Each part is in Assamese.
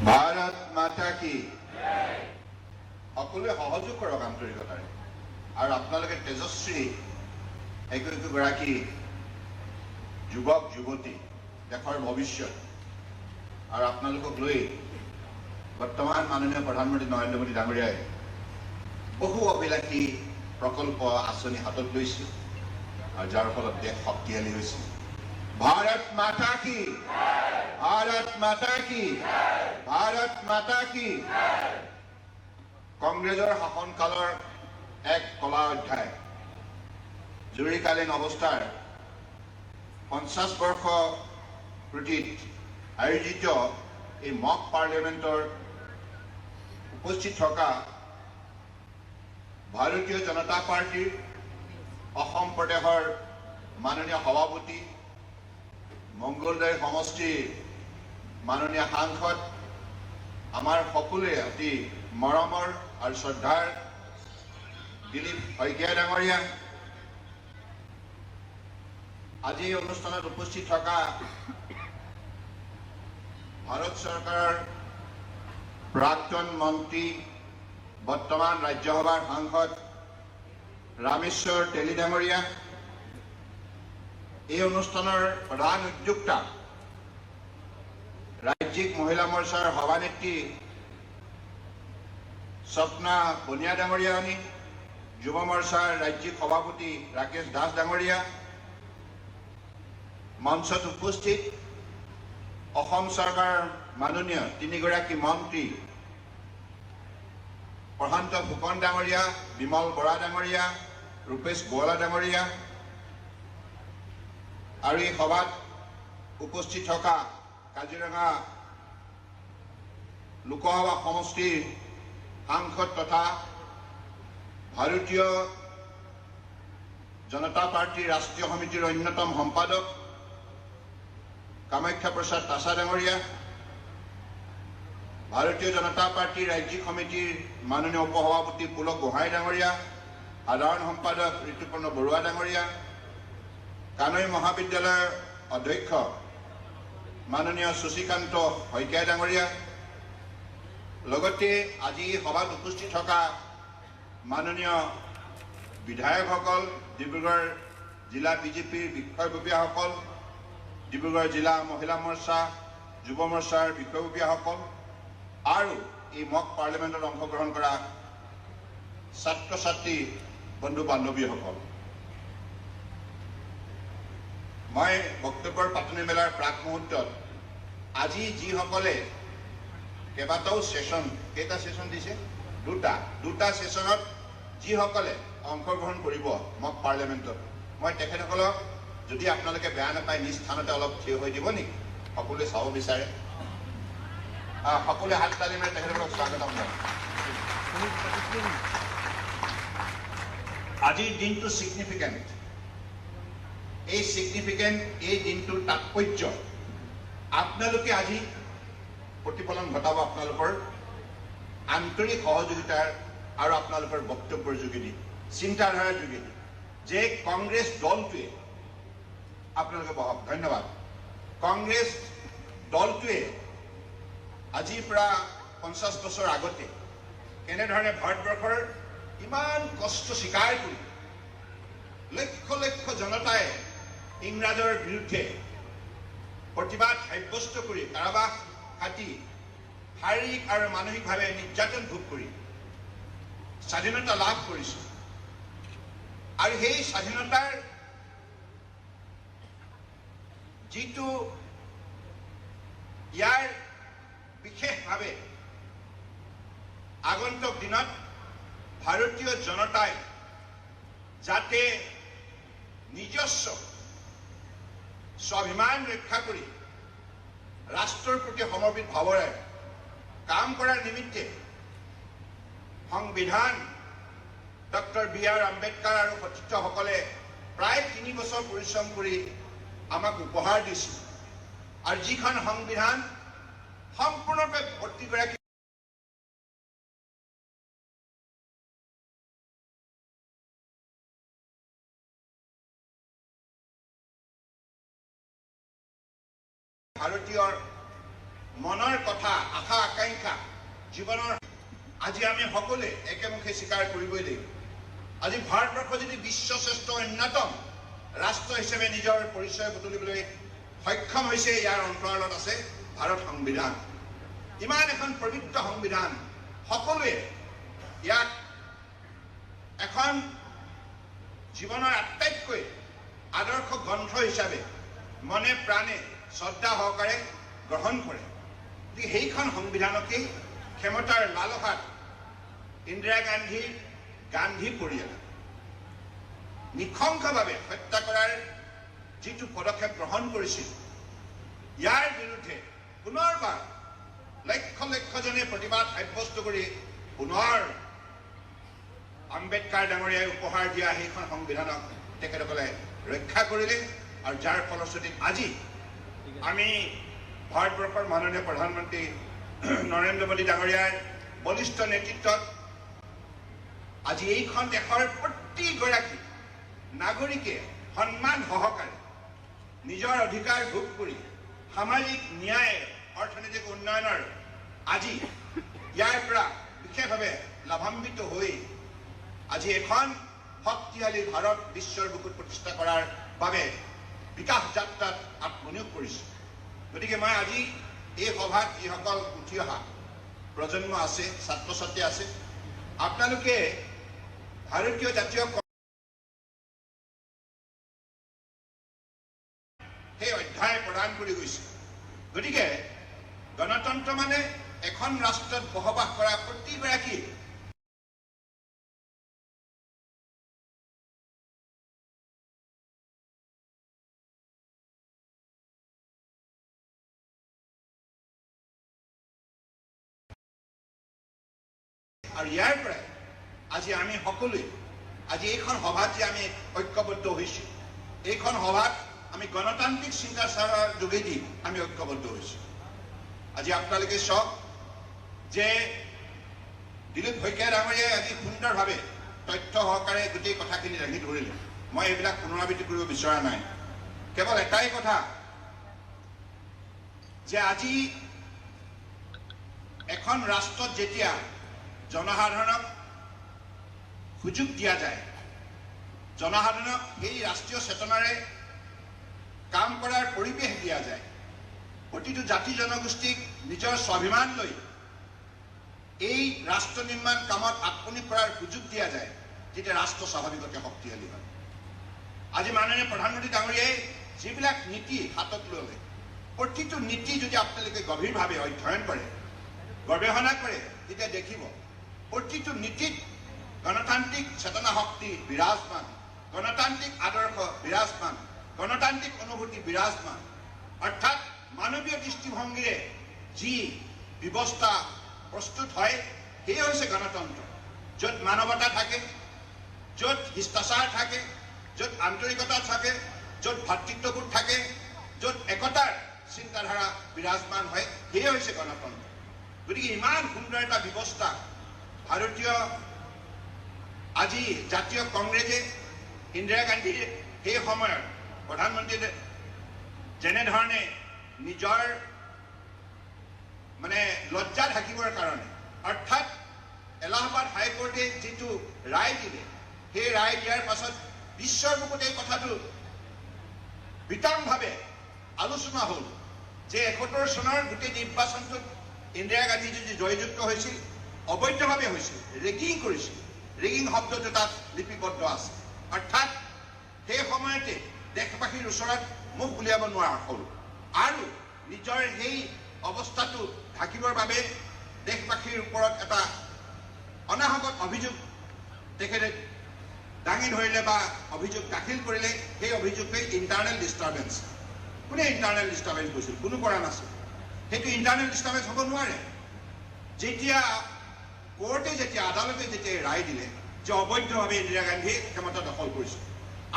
भारत माता की সকলোৱে সহযোগ কৰক আন্তৰিকতাৰে আৰু আপোনালোকে তেজস্বী একগৰাকী যুৱক যুৱতী দেশৰ ভৱিষ্যত আৰু আপোনালোকক লৈ বৰ্তমান মাননীয় প্ৰধানমন্ত্ৰী নৰেন্দ্ৰ মোদী ডাঙৰীয়াই বহু অভিলাষী প্ৰকল্প আঁচনি হাতত লৈছে আৰু যাৰ ফলত দেশ শক্তিশালী হৈছে। भारत माता की, भारत माता की, भारत माता की। কংগ্ৰেছৰ শাসনকালৰ এক কলা অধ্যায় জৰুৰীকালীন অৱস্থাৰ 50 বৰ্ষ পূৰ্তিত আয়োজিত এই মক পাৰ্লিয়ামেণ্টৰ উপস্থিত থকা ভাৰতীয় জনতা পাৰ্টিৰ অসম প্ৰদেশৰ মাননীয় সভাপতি মংগলদৈ সমষ্টিৰ মাননীয় সাংসদ আমাৰ সকলোৱে অতি মৰমৰ আৰু শ্ৰদ্ধাৰ দিলীপ শইকীয়া ডাঙৰীয়া, আজি অনুষ্ঠানত উপস্থিত থকা ভাৰত চৰকাৰৰ প্ৰাক্তন মন্ত্ৰী বৰ্তমান ৰাজ্যসভাৰ সাংসদ ৰামেশ্বৰ তেলী ডাঙৰীয়া, এই অনুষ্ঠানৰ প্ৰধান উদ্যোক্তা ৰাজ্যিক মহিলা মৰ্চাৰ সভানেত্ৰী স্বপ্না বনিয়া ডাঙৰীয়ানী, যুৱ মৰ্চাৰ ৰাজ্যিক সভাপতি ৰাকেশ দাস ডাঙৰীয়া, মঞ্চত উপস্থিত অসম চৰকাৰৰ মাননীয় তিনিগৰাকী মন্ত্ৰী প্ৰশান্ত ফুকন ডাঙৰীয়া, বিমল বৰা ডাঙৰীয়া, ৰূপেশ গোৱালা ডাঙৰীয়া আৰু এই সভাত উপস্থিত থকা কাজিৰঙা লোকসভা সমষ্টিৰ সাংসদ তথা ভাৰতীয় জনতা পাৰ্টিৰ ৰাষ্ট্ৰীয় সমিতিৰ অন্যতম সম্পাদক কামাখ্যা প্ৰসাদ তাছা ডাঙৰীয়া, ভাৰতীয় জনতা পাৰ্টিৰ ৰাজ্যিক সমিতিৰ মাননীয় উপসভাপতি পুলক গোহাঁই ডাঙৰীয়া, সাধাৰণ সম্পাদক ঋতুপৰ্ণ বৰুৱা ডাঙৰীয়া, কানৈ মহাবিদ্যালয়ৰ অধ্যক্ষ মাননীয় শশীকান্ত শইকীয়া ডাঙৰীয়া, লগতে আজি সভাত উপস্থিত থকা মাননীয় বিধায়কসকল, ডিব্ৰুগড় জিলা বিজেপিৰ বিষয়ববীয়াসকল, ডিব্ৰুগড় জিলা মহিলা মৰ্চা, যুৱ মৰ্চাৰ বিষয়ববীয়াসকল আৰু এই মক পাৰ্লিয়ামেণ্টত অংশগ্ৰহণ কৰা ছাত্ৰ ছাত্ৰী বন্ধু বান্ধৱীসকল, মই বক্তব্যৰ পাতনি মেলাৰ প্ৰাক মুহূৰ্তত আজি যিসকলে কেইবাটাও সেশন, কেইটা সেশন দিছে, দুটা সেশনত যিসকলে অংশগ্ৰহণ কৰিব মক পাৰ্লিয়ামেণ্টত, মই তেখেতসকলক যদি আপোনালোকে বেয়া নাপায় নিজ স্থানতে অলপ থিয় হৈ দিব নেকি? সকলোৱে চাব বিচাৰে, সকলোৱে হাত তালি মাৰি তেখেতসকলক স্বাগতম জনায়। আজিৰ দিনটো ছিগনিফিকেণ্ট, এই দিনটোৰ তাৎপৰ্য আপোনালোকে আজি প্ৰতিফলন ঘটাব আপোনালোকৰ আন্তৰিক সহযোগিতাৰ আৰু আপোনালোকৰ বক্তব্যৰ যোগেদি, চিন্তাধাৰাৰ যোগেদি, যে কংগ্ৰেছ দলটোৱে, আপোনালোকে বহক, ধন্যবাদ, কংগ্ৰেছ দলটোৱে আজিৰ পৰা 50 বছৰ আগতে কেনেধৰণে ভাৰতবৰ্ষৰ ইমান কষ্ট স্বীকাৰ কৰি লক্ষ লক্ষ জনতাই ইংৰাজৰ বিৰুদ্ধে প্ৰতিবাদ সাব্যস্ত কৰি কাৰাবাস খাটি শাৰীৰিক আৰু মানসিকভাৱে নিৰ্যাতন ভোগ কৰি স্বাধীনতা লাভ কৰিছে আৰু সেই স্বাধীনতাৰ যিটো ইয়াৰ বিশেষভাৱে আগন্তুক দিনত ভাৰতীয় জনতাই যাতে নিজস্ব স্বাভিমান ৰক্ষা কৰি ৰাষ্ট্ৰৰ প্ৰতি সমৰ্পিত ভাৱেৰে কাম কৰাৰ নিমিত্তে সংবিধান ডক্টৰ বি.আৰ. আম্বেদকাৰ আৰু সতীৰ্থসকলে প্ৰায় 3 বছৰ পৰিশ্ৰম কৰি আমাক উপহাৰ দিছিল আৰু যিখন সংবিধান সম্পূৰ্ণৰূপে প্ৰতিগৰাকী ভাৰতীয় মনৰ কথা আশা আকাংক্ষা জীৱনৰ আজি আমি সকলোৱে একেমুখে স্বীকাৰ কৰিবই লাগিব আজি ভাৰতবৰ্ষ যদি বিশ্বশ্ৰেষ্ঠ অন্যতম ৰাষ্ট্ৰ হিচাপে নিজৰ পৰিচয় বুটলিবলৈ সক্ষম হৈছে ইয়াৰ অন্তৰালত আছে ভাৰত সংবিধান ইমান এখন পবিত্ৰ সংবিধান সকলোৱে ইয়াক এখন জীৱনৰ আটাইতকৈ আদৰ্শ গ্ৰন্থ হিচাপে মনে প্ৰাণে শ্ৰদ্ধা সহকাৰে গ্ৰহণ কৰে গতিকে সেইখন সংবিধানকেই ক্ষমতাৰ লালসাত ইন্দিৰা গান্ধী পৰিয়াল নিঃশংসভাৱে হত্যা কৰাৰ যিটো পদক্ষেপ গ্ৰহণ কৰিছিল ইয়াৰ বিৰুদ্ধে পুনৰবাৰ লক্ষ লক্ষজনে প্ৰতিবাদ সাব্যস্ত কৰি পুনৰ আম্বেদকাৰ ডাঙৰীয়াই উপহাৰ দিয়া সেইখন সংবিধানক তেখেতসকলে ৰক্ষা কৰিলে আৰু যাৰ ফলশ্ৰুতিত আজি আমি ভাৰতবৰ্ষৰ মাননীয় প্ৰধানমন্ত্ৰী নৰেন্দ্ৰ মোদী ডাঙৰীয়াৰ বলিষ্ঠ নেতৃত্বত আজি এইখন দেশৰ প্ৰতিগৰাকী নাগৰিকে সন্মান সহকাৰে নিজৰ অধিকাৰ ভোগ কৰি সামাজিক ন্যায় অৰ্থনৈতিক উন্নয়নৰ আজি ইয়াৰ পৰা বিশেষভাৱে লাভান্বিত হৈ আজি এখন শক্তিশালী ভাৰত বিশ্বৰ বুকুত প্ৰতিষ্ঠা কৰাৰ বাবে বিকাশ যাত্ৰাত আত্মনিয়োগ কৰিছে গতিকে মই আজি এই সভাত যিসকল উঠি অহা প্ৰজন্ম আছে ছাত্ৰ ছাত্ৰী আছে আপোনালোকে ভাৰতীয় জাতীয় সেই অধ্যায় প্ৰদান কৰি গৈছে গতিকে গণতন্ত্ৰ মানে এখন ৰাষ্ট্ৰত বসবাস কৰা প্ৰতিগৰাকী আৰু ইয়াৰ পৰাই আজি আমি সকলোৱে আজি এইখন সভাত যে আমি ঐক্যবদ্ধ হৈছোঁ এইখন সভাত আমি গণতান্ত্ৰিক চিন্তাধাৰাৰ যোগেদি আমি ঐক্যবদ্ধ হৈছোঁ আজি আপোনালোকে চাওক যে দিলীপ শইকীয়া ডাঙৰীয়াই আজি সুন্দৰভাৱে তথ্য সহকাৰে গোটেই কথাখিনি দাঙি ধৰিলে মই এইবিলাক পুনৰাবৃত্তি কৰিব বিচৰা নাই কেৱল এটাই কথা যে আজি এখন ৰাষ্ট্ৰত যেতিয়া জনসাধাৰণক সুযোগ দিয়া যায় জনসাধাৰণক এই ৰাষ্ট্ৰীয় চেতনাৰে কাম কৰাৰ পৰিৱেশ দিয়া যায় প্ৰতিটো জাতি জনগোষ্ঠীক নিজৰ স্বাভিমান লৈ এই ৰাষ্ট্ৰ নিৰ্মাণ কামত আত্মনিয়োগ কৰাৰ সুযোগ দিয়া যায় তেতিয়া ৰাষ্ট্ৰ স্বাভাৱিকতে শক্তিশালী হয় আজি মাননীয় প্ৰধানমন্ত্ৰী ডাঙৰীয়াই যিবিলাক নীতি হাতত ল'লে প্ৰতিটো নীতি যদি আপোনালোকে গভীৰভাৱে অধ্যয়ন কৰে গৱেষণা কৰে তেতিয়া দেখিব প্ৰতিটো নীতিত গণতান্ত্ৰিক চেতনা শক্তি বিৰাজমান গণতান্ত্ৰিক আদৰ্শ বিৰাজমান গণতান্ত্ৰিক অনুভূতি বিৰাজমান অৰ্থাৎ মানৱীয় দৃষ্টিভংগীৰে যি ব্যৱস্থা প্ৰস্তুত হয় সেয়ে হৈছে গণতন্ত্ৰ য'ত মানৱতা থাকে য'ত শিষ্টাচাৰ থাকে য'ত আন্তৰিকতা থাকে য'ত ভাতৃত্ববোধ থাকে য'ত একতাৰ চিন্তাধাৰা বিৰাজমান হয় সেয়ে হৈছে গণতন্ত্ৰ গতিকে ইমান সুন্দৰ এটা ব্যৱস্থা ভাৰতীয় আজি জাতীয় কংগ্ৰেছে ইন্দিৰা গান্ধীৰ সেই সময়ত প্ৰধানমন্ত্ৰী যেনেধৰণে নিজৰ মানে লজ্জা ঢাকিবৰ কাৰণে অৰ্থাৎ এলাহাবাদ হাইকোৰ্টে যিটো ৰায় দিলে সেই ৰায় দিয়াৰ পাছত বিশ্বৰ বুকুত এই কথাটো বিতংভাৱে আলোচনা হ'ল যে ৭১ চনৰ গোটেই নিৰ্বাচনটোত ইন্দিৰা গান্ধী যদি জয়যুক্ত হৈছিল অবৈধভাৱে হৈছিল ৰেগিং কৰিছিল ৰেগিং শব্দটো তাত লিপিবদ্ধ আছে অৰ্থাৎ সেই সময়তে দেশবাসীৰ ওচৰত মুখ উলিয়াব নোৱাৰা হ'ল আৰু নিজৰ সেই অৱস্থাটো ঢাকিবৰ বাবে দেশবাসীৰ ওপৰত এটা অনাহকত অভিযোগ তেখেতে দাঙি ধৰিলে বা অভিযোগ দাখিল কৰিলে সেই অভিযোগটোৱে ইণ্টাৰনেল ডিষ্টাৰ্বেঞ্চ কোনে ইণ্টাৰনেল ডিষ্টাৰ্বেঞ্চ কৰিছিল কোনো কৰা নাছিল সেইটো ইণ্টাৰনেল ডিষ্টাৰ্বেঞ্চ হ'ব নোৱাৰে যেতিয়া কোৰ্টে যেতিয়া আদালতে যেতিয়া ৰায় দিলে যে অবৈধভাৱে ইন্দিৰা গান্ধীয়ে ক্ষমতা দখল কৰিছিল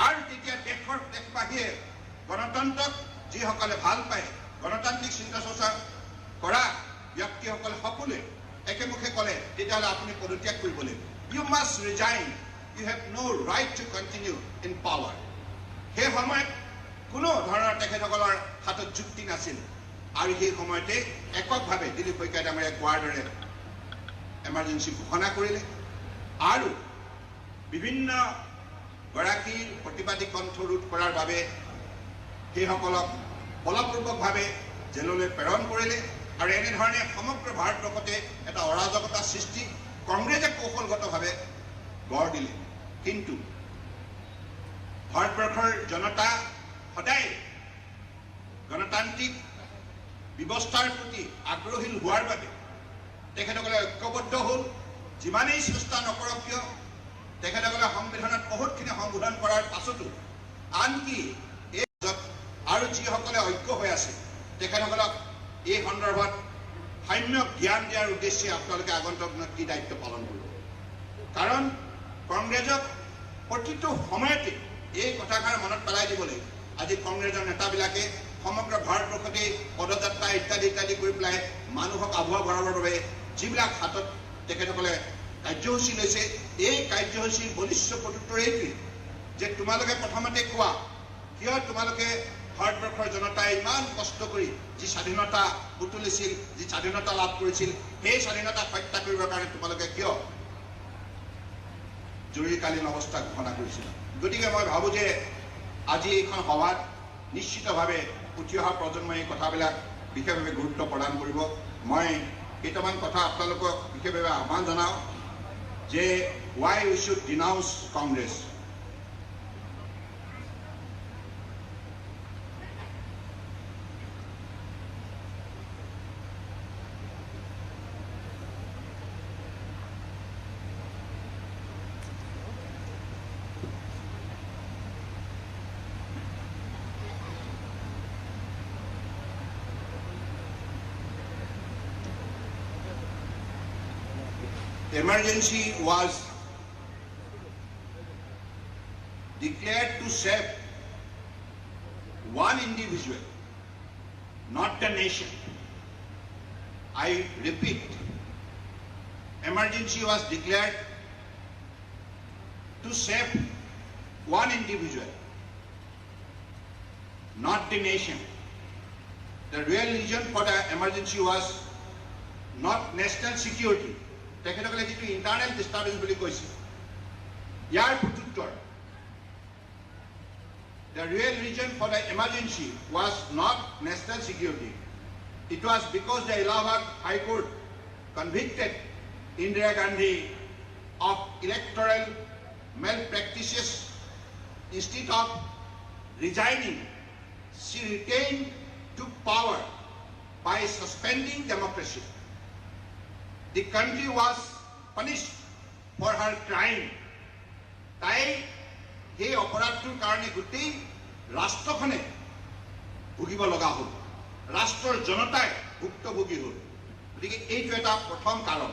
আৰু তেতিয়া দেশবাসীয়ে গণতন্ত্ৰক যিসকলে ভাল পায় গণতান্ত্ৰিক চিন্তা চৰ্চা কৰা ব্যক্তিসকলে সকলোৱে একেমুখে ক'লে তেতিয়াহ'লে আপুনি পদত্যাগ কৰিব লাগিব you must resign you have no' right to continue in power সেই সময়ত কোনো ধৰণৰ তেখেতসকলৰ হাতত যুক্তি নাছিল আৰু সেই সময়তে এককভাৱে দিলীপ শইকীয়া ডাঙৰীয়া কোৱাৰ দৰে এমাৰ্জেঞ্চি ঘোষণা কৰিলে আৰু বিভিন্ন গৰাকীৰ প্ৰতিবাদী কণ্ঠ ৰোধ কৰাৰ বাবে সেইসকলক বলপূৰ্বকভাৱে জেললৈ প্ৰেৰণ কৰিলে আৰু এনেধৰণে সমগ্ৰ ভাৰতবৰ্ষতে এটা অৰাজকতা সৃষ্টি কংগ্ৰেছে কৌশলগতভাৱে গঢ় দিলে। কিন্তু ভাৰতবৰ্ষৰ জনতা সদায় গণতান্ত্ৰিক ব্যৱস্থাৰ প্ৰতি আগ্ৰহী হোৱাৰ বাবে তেখেতসকলে ঐক্যবদ্ধ হ'ল। যিমানেই চেষ্টা নকৰক কিয় তেখেতসকলে সংবিধানত বহুতখিনি সংশোধন কৰাৰ পাছতো আনকি এই আৰু যিসকলে ঐক্য হৈ আছে তেখেতসকলক এই সন্দৰ্ভত সম্যক জ্ঞান দিয়াৰ উদ্দেশ্যে আপোনালোকে আগন্তুক দিনত কি দায়িত্ব পালন কৰিব। কাৰণ কংগ্ৰেছক প্ৰতিটো সময়তে এই কথাষাৰ মনত পেলাই দিবলৈ আজি কংগ্ৰেছৰ নেতাবিলাকে সমগ্ৰ ভাৰতবৰ্ষতে পদযাত্ৰা ইত্যাদি ইত্যাদি কৰি পেলাই মানুহক আভুৱা ভৰাবৰ বাবে যিবিলাক হাতত তেখেতসকলে কাৰ্যসূচী লৈছে এই কাৰ্যসূচীৰ বলিষ্ঠ প্ৰত্যুত্তৰ এইটোৱে যে তোমালোকে প্ৰথমতে কোৱা কিয় তোমালোকে ভাৰতবৰ্ষৰ জনতাই ইমান কষ্ট কৰি যি স্বাধীনতা বুটলিছিল, যি স্বাধীনতা লাভ কৰিছিল, সেই স্বাধীনতা হত্যা কৰিবৰ কাৰণে তোমালোকে কিয় জৰুৰীকালীন অৱস্থা ঘোষণা কৰিছিল। গতিকে মই ভাবোঁ যে আজি এইখন সভাত নিশ্চিতভাৱে উঠি অহা প্ৰজন্মই এই কথাবিলাক বিশেষভাৱে গুৰুত্ব প্ৰদান কৰিব। মই কেইটামান কথা আপোনালোকক বিশেষভাৱে আহ্বান জনাওঁ যে why we should denounce Congress. Emergency was declared to save one individual, not the nation. I repeat, emergency was declared to save one individual, not the nation. The real reason for the emergency was not national security. তেখেতসকলে যিটো ইণ্টাৰনেল ডিষ্টাৰ্বেঞ্চ বুলি কৈছে ইয়াৰ প্ৰত্যুত্তৰ the real reason for the emergency was not national security. It was because the Allahabad High Court convicted Indira Gandhi of electoral malpractices. Instead of resigning, she retained took power by suspending democracy. The country was punished for her crime. তাই সেই অপৰাধটোৰ কাৰণে গোটেই ৰাষ্ট্ৰখনে ভুগিব লগা হ'ল, ৰাষ্ট্ৰৰ জনতাই ভুক্তভোগী হ'ল। গতিকে এইটো এটা প্ৰথম কাৰণ।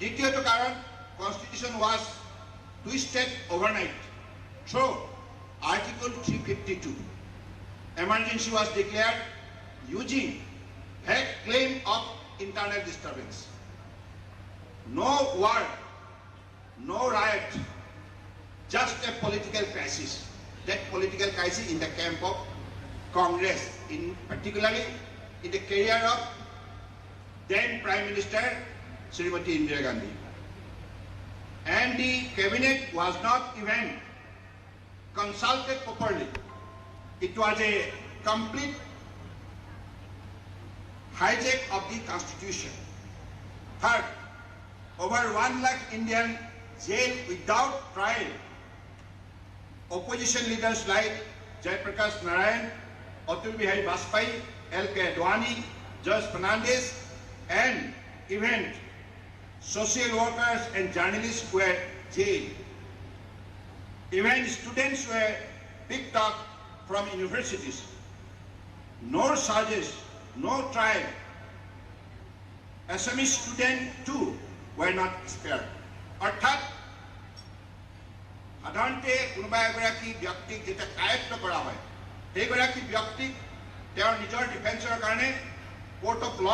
দ্বিতীয়টো কাৰণ, constitution was টুইষ্টেড overnight through article 352. Emergency was declared using vague claim of internal disturbance. No war, no riot, just a political crisis. That political crisis in the camp of Congress, particularly in the career of then Prime Minister Srimati Indira Gandhi. And the cabinet was not even consulted properly. It was a complete hijack of the constitution. Third, over 1 lakh Indian jailed without trial. Opposition leaders like Jaiprakash Narayan, Atul Bihari Vajpayee, L.K. Advani, George Fernandez, and even social workers and journalists were jailed. Even students were picked up from universities. No charges, no trial. Assamese students too were not spared. অৰ্থাৎ সাধাৰণতে কোনোবা এগৰাকী ব্যক্তিক যেতিয়া কায়ত্ব কৰা হয় সেইগৰাকী ব্যক্তিক তেওঁৰ নিজৰ ডিফেন্সৰ কাৰণে কোৰ্ট অফ ল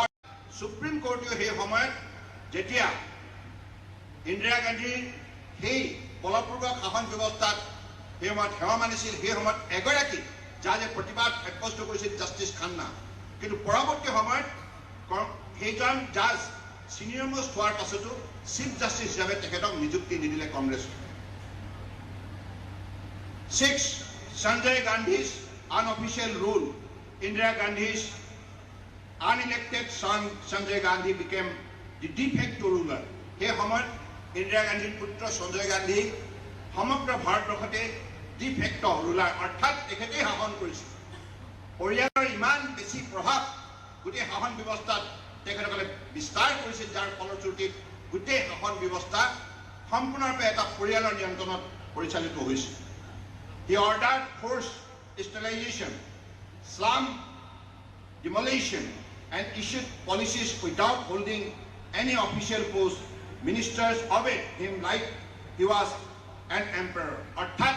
সুপ্ৰিম কোৰ্টেও সেই সময়ত যেতিয়া ইন্দিৰা গান্ধীৰ সেই বলপূৰ্বক শাসন ব্যৱস্থাত সেই সময়ত সেৱা মানিছিল সেই সময়ত এগৰাকী যাৰ যে প্ৰতিবাদ সাব্যস্ত কৰিছিল জাষ্টিছ খান্না কিন্তু পৰৱৰ্তী সময়ত সেইজন জাজ সিনিয়ৰ মোষ্ট হোৱাৰ পাছতো চিফ জাষ্টিছ হিচাপে তেখেতক নিযুক্তি নিদিলে Congress. 6. Sanjay Gandhi's unofficial rule. Indira Gandhi's unelected son Sanjay Gandhi became the de facto ruler. সেই সময়ত ইন্দিৰা গান্ধীৰ পুত্ৰ সঞ্জয় গান্ধী সমগ্ৰ ভাৰতবৰ্ষতে de facto ruler অৰ্থাৎ তেখেতেই শাসন কৰিছিল। পৰিয়ালৰ ইমান বেছি প্ৰভাৱ গোটেই শাসন ব্যৱস্থাত তেখেতসকলে বিস্তাৰ কৰিছিল, যাৰ ফলশ্ৰুতিত গোটেই শাসন ব্যৱস্থা সম্পূৰ্ণৰূপে এটা পৰিয়ালৰ নিয়ন্ত্ৰণত পৰিচালিত হৈছিল। He ordered forced sterilization, slum demolition, and issued policies without holding any official post. Ministers obeyed him like he was an emperor. অৰ্থাৎ